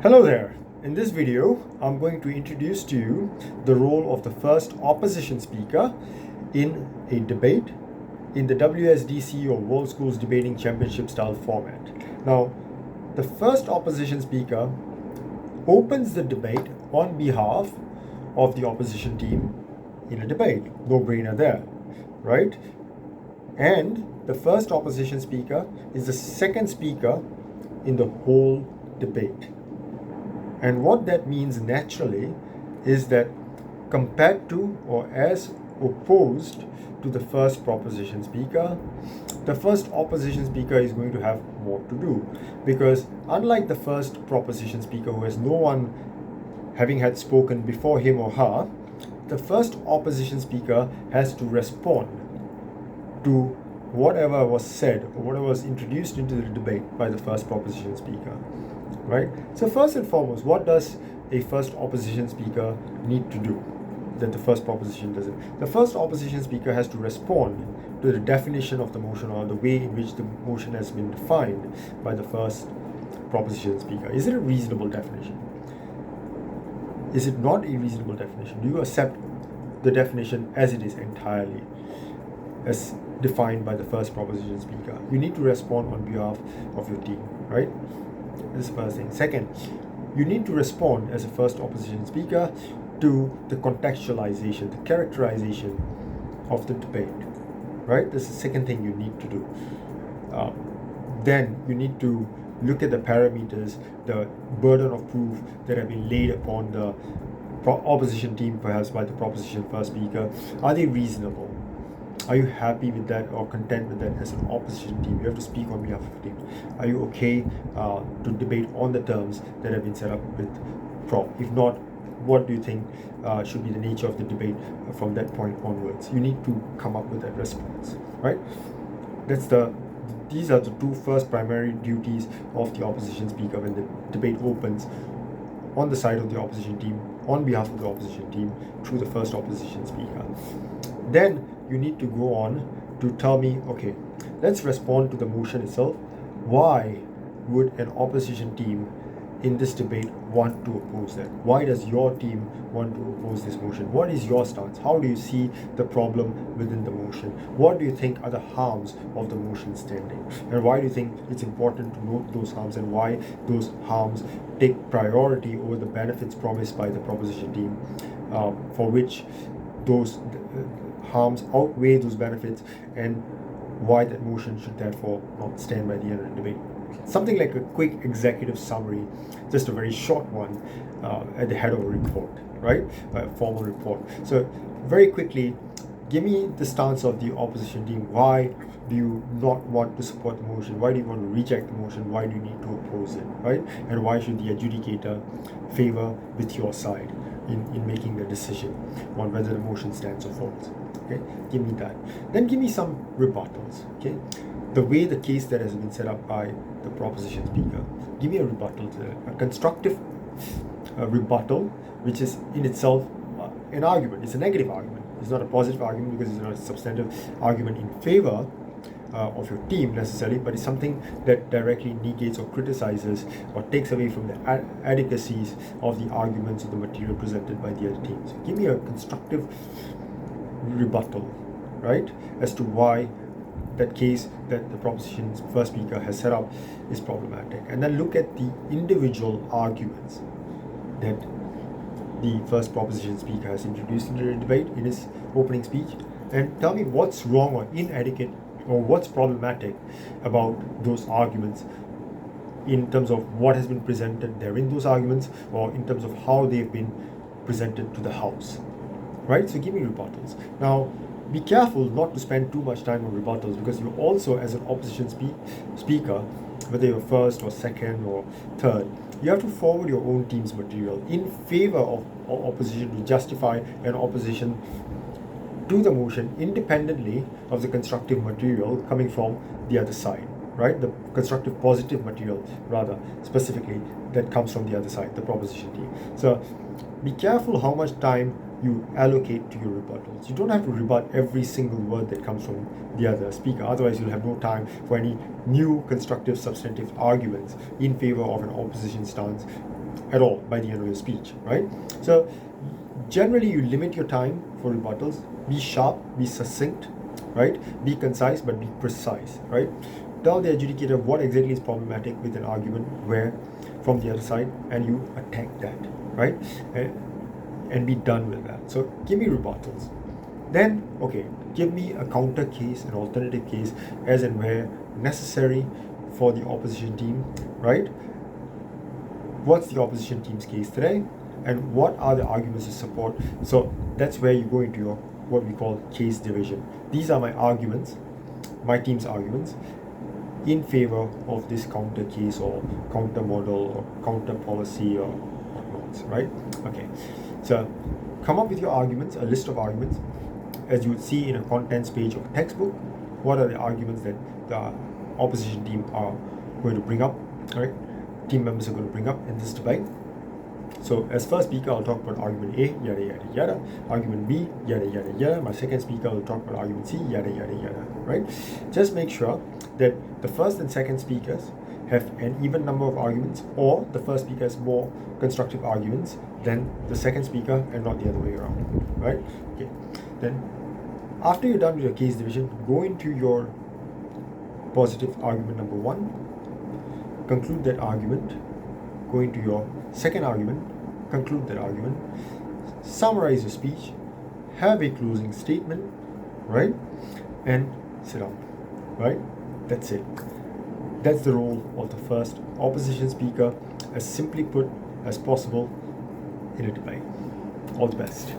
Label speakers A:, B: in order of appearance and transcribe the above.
A: Hello there. In this video, I'm going to introduce to you the role of the first opposition speaker in a debate in the WSDC or World Schools Debating Championship style format. Now, the first opposition speaker opens the debate on behalf of the opposition team in a debate. No brainer there, right? And the first opposition speaker is the second speaker in the whole debate. And what that means naturally is that compared to or as opposed to the first proposition speaker, the first opposition speaker is going to have more to do, because unlike the first proposition speaker who has no one having had spoken before him or her, the first opposition speaker has to respond to whatever was said or whatever was introduced into the debate by the first proposition speaker. Right? So first and foremost, what does a first opposition speaker need to do that the first proposition doesn't? The first opposition speaker has to respond to the definition of the motion, or the way in which the motion has been defined by the first proposition speaker. Is it a reasonable definition? Is it not a reasonable definition? Do you accept the definition as it is entirely, as defined by the first proposition speaker? You need to respond on behalf of your team, right? This is the first thing. Second, you need to respond as a first opposition speaker to the contextualization, the characterization of the debate, right? This is the second thing you need to do. Then you need to look at the parameters, the burden of proof that have been laid upon the opposition team, perhaps by the proposition first speaker. Are they reasonable? Are you happy with that or content with that as an opposition team? You have to speak on behalf of the team. Are you okay to debate on the terms that have been set up with prop? If not, what do you think should be the nature of the debate from that point onwards? You need to come up with that response, right? These are the two first primary duties of the opposition speaker when the debate opens on the side of the opposition team, on behalf of the opposition team, through the first opposition speaker. Then you need to go on to tell me, okay, let's respond to the motion itself. Why would an opposition team in this debate want to oppose that? Why does your team want to oppose this motion? What is your stance? How do you see the problem within the motion? What do you think are the harms of the motion standing? And why do you think it's important to note those harms, and why those harms take priority over the benefits promised by the proposition team, for which those harms outweigh those benefits, and why that motion should therefore not stand by the end of the debate? Something like a quick executive summary, just a very short one at the head of a report, right? A formal report. So very quickly, give me the stance of the opposition team. Why do you not want to support the motion? Why do you want to reject the motion? Why do you need to oppose it, right? And why should the adjudicator favor with your side in making the decision on whether the motion stands or falls? Okay, give me that. Then give me some rebuttals. Okay, the way the case that has been set up by the proposition speaker. Give me a rebuttal to that, a constructive rebuttal, which is in itself an argument. It's a negative argument. It's not a positive argument because it's not a substantive argument in favor of your team necessarily, but it's something that directly negates or criticizes or takes away from the adequacies of the arguments or the material presented by the other team. So give me a constructive rebuttal, right, as to why that case that the proposition's first speaker has set up is problematic. And then look at the individual arguments that the first proposition speaker has introduced into the debate in his opening speech, and tell me what's wrong or inadequate or what's problematic about those arguments in terms of what has been presented there in those arguments, or in terms of how they've been presented to the House, right? So give me rebuttals. Now, be careful not to spend too much time on rebuttals, because you also, as an opposition speaker, whether you're first or second or third, you have to forward your own team's material in favor of opposition to justify an opposition to the motion independently of the constructive material coming from the other side, right? The constructive positive material, rather specifically, that comes from the other side, the proposition team. So be careful how much time you allocate to your rebuttals. You don't have to rebut every single word that comes from the other speaker, otherwise you'll have no time for any new constructive substantive arguments in favor of an opposition stance at all by the end of your speech, right? So generally you limit your time for rebuttals. Be sharp, be succinct, right? Be concise, but be precise, right? Tell the adjudicator what exactly is problematic with an argument where from the other side, and you attack that, right? And be done with that. So give me rebuttals. Then, okay, give me a counter case, an alternative case, as and where necessary for the opposition team, right? What's the opposition team's case today? And what are the arguments to support? So that's where you go into your what we call case division. These are my arguments, my team's arguments, in favor of this counter case or counter model or counter policy or whatnot, right? Okay, so come up with your arguments, a list of arguments, as you would see in a contents page of a textbook. What are the arguments that the opposition team are going to bring up, right? Team members are going to bring up in this debate. So as first speaker, I'll talk about argument A, yada yada yada. Argument B, yada yada yada. My second speaker will talk about argument C, yada yada yada. Right? Just make sure that the first and second speakers have an even number of arguments, or the first speaker has more constructive arguments than the second speaker, and not the other way around. Right? Okay. Then, after you're done with your case division, go into your positive argument number 1. Conclude that argument. Go into your second argument, conclude that argument, summarize your speech, have a closing statement, right? And sit down, right? That's it. That's the role of the first opposition speaker, as simply put as possible in a debate. All the best.